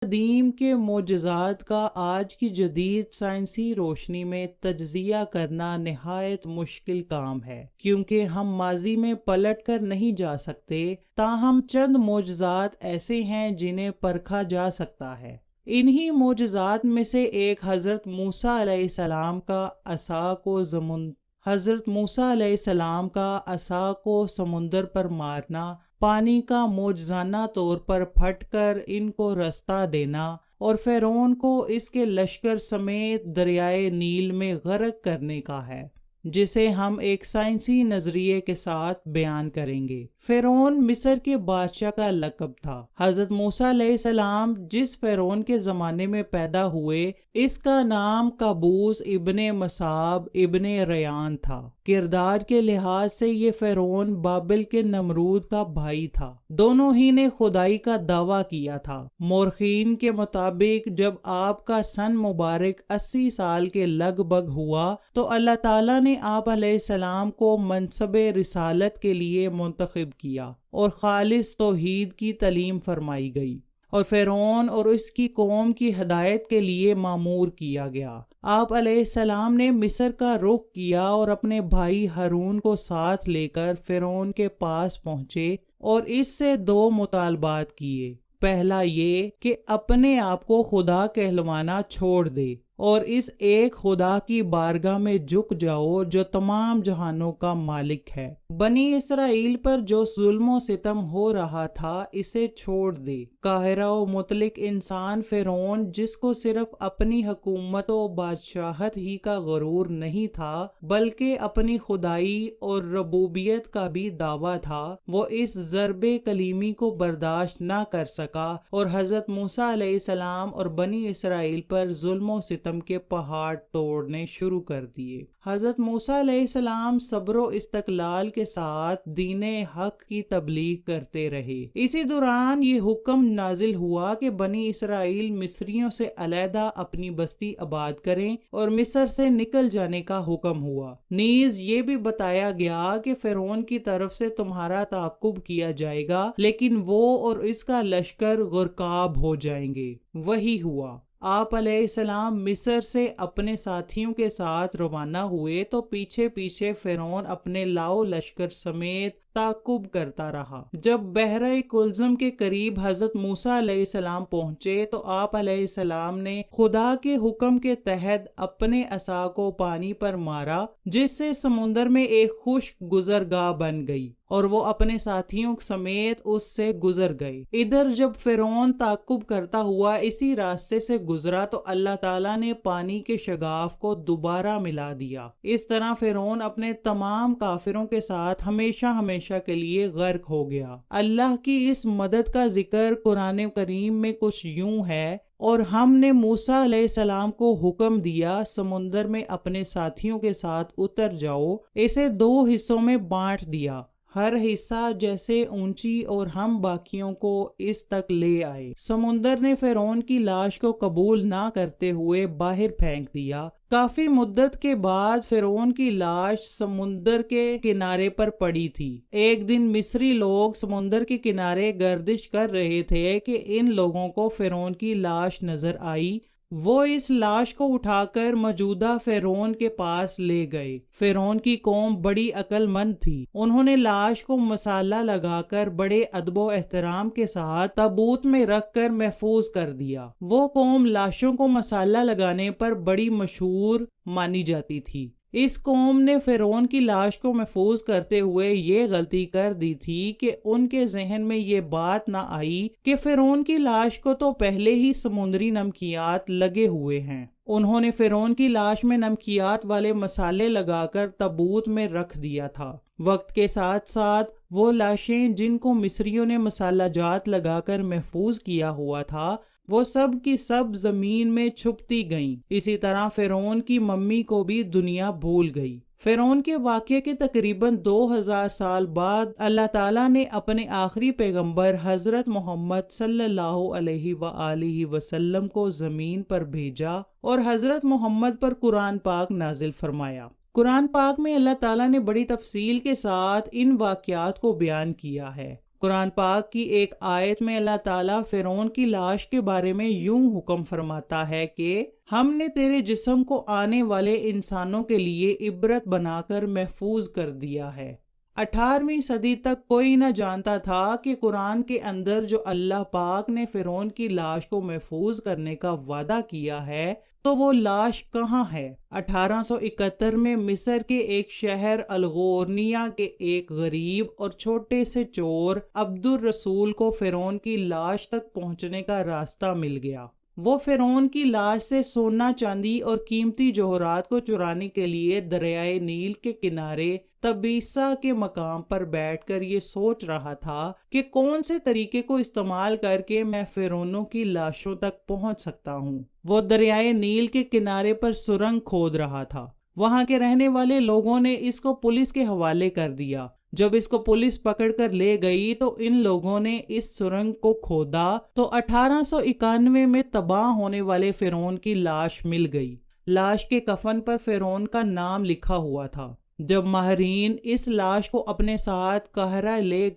قدیم کے معجزات کا آج کی جدید سائنسی روشنی میں تجزیہ کرنا نہایت مشکل کام ہے، کیونکہ ہم ماضی میں پلٹ کر نہیں جا سکتے، تاہم چند معجزات ایسے ہیں جنہیں پرکھا جا سکتا ہے۔ انہی معجزات میں سے ایک حضرت موسیٰ علیہ السلام کا عصا کو سمندر پر مارنا، پانی کا معجزانہ طور پر پھٹ کر ان کو رستہ دینا اور فرعون کو اس کے لشکر سمیت دریائے نیل میں غرق کرنے کا ہے، جسے ہم ایک سائنسی نظریے کے ساتھ بیان کریں گے۔ فرعون مصر کے بادشاہ کا لقب تھا۔ حضرت موسیٰ علیہ السلام جس فرعون کے زمانے میں پیدا ہوئے، اس کا نام قابوس ابن مصعب ابن ریان تھا۔ کردار کے لحاظ سے یہ فرعون بابل کے نمرود کا بھائی تھا۔ دونوں ہی نے خدائی کا دعویٰ کیا تھا۔ مورخین کے مطابق جب آپ کا سن مبارک 80 سال کے لگ بھگ ہوا تو اللہ تعالیٰ نے آپ علیہ السلام کو منصب رسالت کے لیے منتخب کیا اور خالص توحید کی تعلیم فرمائی گئی، اور فرعون اور اس کی قوم کی ہدایت کے لیے مامور کیا گیا۔ آپ علیہ السلام نے مصر کا رخ کیا اور اپنے بھائی ہارون کو ساتھ لے کر فرعون کے پاس پہنچے اور اس سے 2 مطالبات کیے۔ پہلا یہ کہ اپنے آپ کو خدا کہلوانا چھوڑ دے اور اس ایک خدا کی بارگاہ میں جھک جاؤ جو تمام جہانوں کا مالک ہے۔ بنی اسرائیل پر جو ظلم و ستم ہو رہا تھا اسے چھوڑ دے۔ قاہرہ و مطلق انسان فرعون، جس کو صرف اپنی حکومت و بادشاہت ہی کا غرور نہیں تھا بلکہ اپنی خدائی اور ربوبیت کا بھی دعویٰ تھا، وہ اس ضرب کلیمی کو برداشت نہ کر سکا اور حضرت موسیٰ علیہ السلام اور بنی اسرائیل پر ظلم و ستم کے پہاڑ توڑنے شروع کر دیے۔ حضرت موسیٰ علیہ السلام صبر و استقلال کے ساتھ دین حق کی تبلیغ کرتے رہے۔ اسی دوران یہ حکم نازل ہوا کہ بنی اسرائیل مصریوں سے علیحدہ اپنی بستی آباد کریں اور مصر سے نکل جانے کا حکم ہوا۔ نیز یہ بھی بتایا گیا کہ فرعون کی طرف سے تمہارا تعاقب کیا جائے گا، لیکن وہ اور اس کا لشکر غرقاب ہو جائیں گے۔ وہی ہوا۔ آپ علیہ السلام مصر سے اپنے ساتھیوں کے ساتھ روانہ ہوئے تو پیچھے پیچھے فرعون اپنے لاؤ لشکر سمیت تعاقب کرتا رہا۔ جب بحیرہ کلزم کے قریب حضرت موسیٰ علیہ السلام پہنچے تو آپ علیہ السلام نے خدا کے حکم کے تحت اپنے عصا کو پانی پر مارا، جس سے سمندر میں ایک خشک گزرگاہ بن گئی اور وہ اپنے ساتھیوں سمیت اس سے گزر گئے۔ ادھر جب فرعون تعاقب کرتا ہوا اسی راستے سے گزرا تو اللہ تعالیٰ نے پانی کے شگاف کو دوبارہ ملا دیا۔ اس طرح فرعون اپنے تمام کافروں کے ساتھ ہمیشہ کے لیے غرق ہو گیا۔ اللہ کی اس مدد کا ذکر قرآن کریم میں کچھ یوں ہے: اور ہم نے موسیٰ علیہ السلام کو حکم دیا سمندر میں اپنے ساتھیوں کے ساتھ اتر جاؤ، اسے 2 حصوں میں بانٹ دیا، ہر حصہ جیسے اونچی، اور ہم باقیوں کو اس تک لے آئے۔ سمندر نے فرعون کی لاش کو قبول نہ کرتے ہوئے باہر پھینک دیا۔ کافی مدت کے بعد فرعون کی لاش سمندر کے کنارے پر پڑی تھی۔ ایک دن مصری لوگ سمندر کے کنارے گردش کر رہے تھے کہ ان لوگوں کو فرعون کی لاش نظر آئی۔ وہ اس لاش کو اٹھا کر موجودہ فرعون کے پاس لے گئے۔ فرعون کی قوم بڑی عقل مند تھی۔ انہوں نے لاش کو مصالہ لگا کر بڑے ادب و احترام کے ساتھ تابوت میں رکھ کر محفوظ کر دیا۔ وہ قوم لاشوں کو مصالہ لگانے پر بڑی مشہور مانی جاتی تھی۔ اس قوم نے فرعون کی لاش کو محفوظ کرتے ہوئے یہ غلطی کر دی تھی کہ ان کے ذہن میں یہ بات نہ آئی کہ فرعون کی لاش کو تو پہلے ہی سمندری نمکیات لگے ہوئے ہیں۔ انہوں نے فرعون کی لاش میں نمکیات والے مسالے لگا کر تابوت میں رکھ دیا تھا۔ وقت کے ساتھ ساتھ وہ لاشیں جن کو مصریوں نے مسالہ جات لگا کر محفوظ کیا ہوا تھا، وہ سب کی سب زمین میں چھپتی گئیں۔ اسی طرح فرعون کی ممی کو بھی دنیا بھول گئی۔ فرعون کے واقعے کے تقریباً 2000 سال بعد اللہ تعالیٰ نے اپنے آخری پیغمبر حضرت محمد صلی اللہ علیہ وآلہ وسلم کو زمین پر بھیجا اور حضرت محمد پر قرآن پاک نازل فرمایا۔ قرآن پاک میں اللہ تعالیٰ نے بڑی تفصیل کے ساتھ ان واقعات کو بیان کیا ہے۔ قرآن پاک کی ایک آیت میں اللہ تعالیٰ فرعون کی لاش کے بارے میں یوں حکم فرماتا ہے کہ ہم نے تیرے جسم کو آنے والے انسانوں کے لیے عبرت بنا کر محفوظ کر دیا ہے۔ 18ویں صدی تک کوئی نہ جانتا تھا کہ قرآن کے اندر جو اللہ پاک نے فرعون کی لاش کو محفوظ کرنے کا وعدہ کیا ہے تو وہ لاش کہاں ہے۔ 1871 میں مصر کے ایک شہر الغورنیہ کے ایک غریب اور چھوٹے سے چور عبد الرسول کو فرعون کی لاش تک پہنچنے کا راستہ مل گیا۔ وہ فرعون کی لاش سے سونا چاندی اور قیمتی جوہرات کو چرانے کے لیے دریائے نیل کے کنارے تبیسہ کے مقام پر بیٹھ کر یہ سوچ رہا تھا کہ کون سے طریقے کو استعمال کر کے میں فرعونوں کی لاشوں تک پہنچ سکتا ہوں۔ وہ دریائے نیل کے کنارے پر سرنگ کھود رہا تھا۔ وہاں کے رہنے والے لوگوں نے اس کو پولیس کے حوالے کر دیا۔ جب اس کو پولیس پکڑ کر لے گئی تو ان لوگوں نے اس سرنگ کو کھودا تو 1891 میں تباہ ہونے والے فرعون کی لاش مل گئی۔ لاش کے کفن پر فرعون کا نام لکھا ہوا تھا۔ جب ماہرین اس لاش کو اپنے ساتھ قاہرہ لے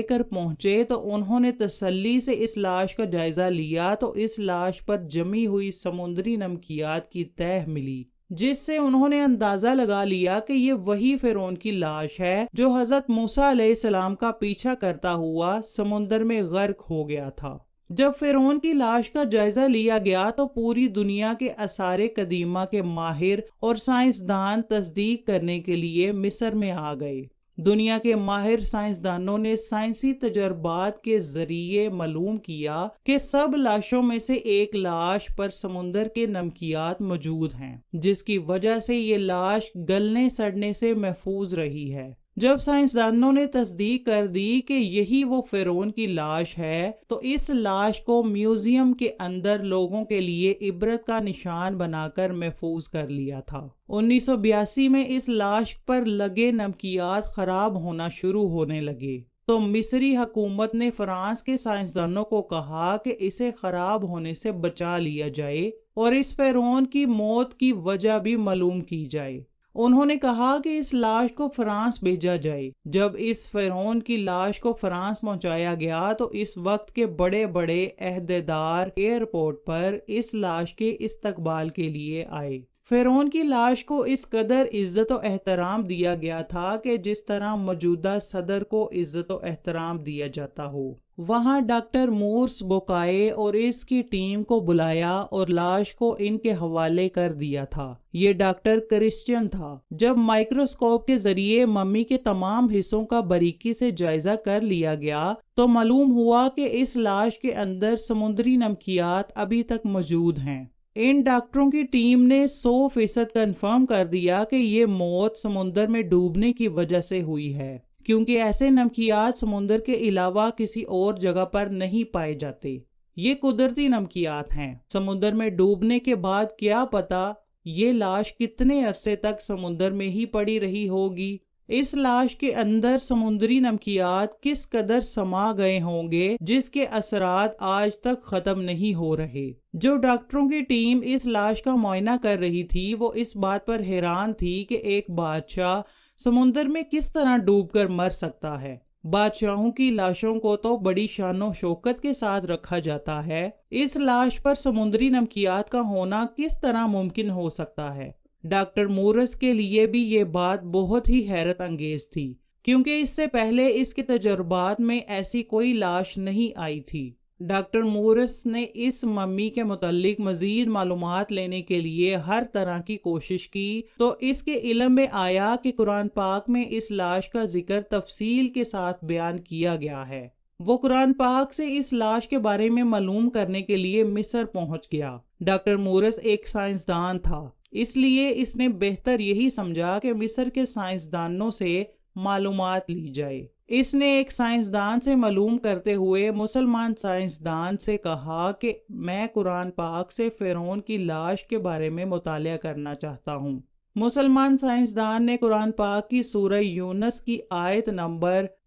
کر پہنچے تو انہوں نے تسلی سے اس لاش کا جائزہ لیا تو اس لاش پر جمی ہوئی سمندری نمکیات کی تہ ملی، جس سے انہوں نے اندازہ لگا لیا کہ یہ وہی فرعون کی لاش ہے جو حضرت موسیٰ علیہ السلام کا پیچھا کرتا ہوا سمندر میں غرق ہو گیا تھا۔ جب فرعون کی لاش کا جائزہ لیا گیا تو پوری دنیا کے آثار قدیمہ کے ماہر اور سائنسدان تصدیق کرنے کے لیے مصر میں آ گئے۔ دنیا کے ماہر سائنسدانوں نے سائنسی تجربات کے ذریعے معلوم کیا کہ سب لاشوں میں سے ایک لاش پر سمندر کے نمکیات موجود ہیں، جس کی وجہ سے یہ لاش گلنے سڑنے سے محفوظ رہی ہے۔ جب سائنسدانوں نے تصدیق کر دی کہ یہی وہ فرعون کی لاش ہے تو اس لاش کو میوزیم کے اندر لوگوں کے لیے عبرت کا نشان بنا کر محفوظ کر لیا تھا۔ 1982 میں اس لاش پر لگے نمکیات خراب ہونا شروع ہونے لگے تو مصری حکومت نے فرانس کے سائنسدانوں کو کہا کہ اسے خراب ہونے سے بچا لیا جائے اور اس فرعون کی موت کی وجہ بھی معلوم کی جائے۔ انہوں نے کہا کہ اس لاش کو فرانس بھیجا جائے۔ جب اس فرعون کی لاش کو فرانس پہنچایا گیا تو اس وقت کے بڑے بڑے عہدیدار ایئرپورٹ پر اس لاش کے استقبال کے لیے آئے۔ فرعون کی لاش کو اس قدر عزت و احترام دیا گیا تھا کہ جس طرح موجودہ صدر کو عزت و احترام دیا جاتا ہو۔ وہاں ڈاکٹر مورس بوکائے اور اس کی ٹیم کو بلایا اور لاش کو ان کے حوالے کر دیا تھا۔ یہ ڈاکٹر کرسچین تھا۔ جب مائکروسکوپ کے ذریعے ممی کے تمام حصوں کا باریکی سے جائزہ کر لیا گیا تو معلوم ہوا کہ اس لاش کے اندر سمندری نمکیات ابھی تک موجود ہیں۔ ان ڈاکٹروں کی ٹیم نے 100% کنفرم کر دیا کہ یہ موت سمندر میں ڈوبنے کی وجہ سے ہوئی ہے، کیونکہ ایسے نمکیات سمندر کے علاوہ کسی اور جگہ پر نہیں پائے جاتے۔ یہ قدرتی نمکیات ہیں۔ سمندر میں ڈوبنے کے بعد کیا پتا یہ لاش کتنے عرصے تک سمندر میں ہی پڑی رہی ہوگی۔ اس لاش کے اندر سمندری نمکیات کس قدر سما گئے ہوں گے جس کے اثرات آج تک ختم نہیں ہو رہے۔ جو ڈاکٹروں کی ٹیم اس لاش کا معائنہ کر رہی تھی وہ اس بات پر حیران تھی کہ ایک بادشاہ سمندر میں کس طرح ڈوب کر مر سکتا ہے۔ بادشاہوں کی لاشوں کو تو بڑی شان و شوکت کے ساتھ رکھا جاتا ہے، اس لاش پر سمندری نمکیات کا ہونا کس طرح ممکن ہو سکتا ہے؟ ڈاکٹر مورس کے لیے بھی یہ بات بہت ہی حیرت انگیز تھی، کیونکہ اس سے پہلے اس کے تجربات میں ایسی کوئی لاش نہیں آئی تھی۔ ڈاکٹر مورس نے اس ممی کے متعلق مزید معلومات لینے کے لیے ہر طرح کی کوشش کی تو اس کے علم میں آیا کہ قرآن پاک میں اس لاش کا ذکر تفصیل کے ساتھ بیان کیا گیا ہے۔ وہ قرآن پاک سے اس لاش کے بارے میں معلوم کرنے کے لیے مصر پہنچ گیا۔ ڈاکٹر مورس ایک سائنسدان تھا، اس لیے اس نے بہتر یہی سمجھا کہ مصر کے سائنسدانوں سے معلومات لی جائے۔ اس نے ایک سائنسدان سے معلوم کرتے ہوئے مسلمان سائنسدان سے کہا کہ میں قرآن پاک سے فرعون کی لاش کے بارے میں مطالعہ کرنا چاہتا ہوں۔ مسلمان سائنسدان نے قرآن پاک کی سورہ یونس کی آیت نمبر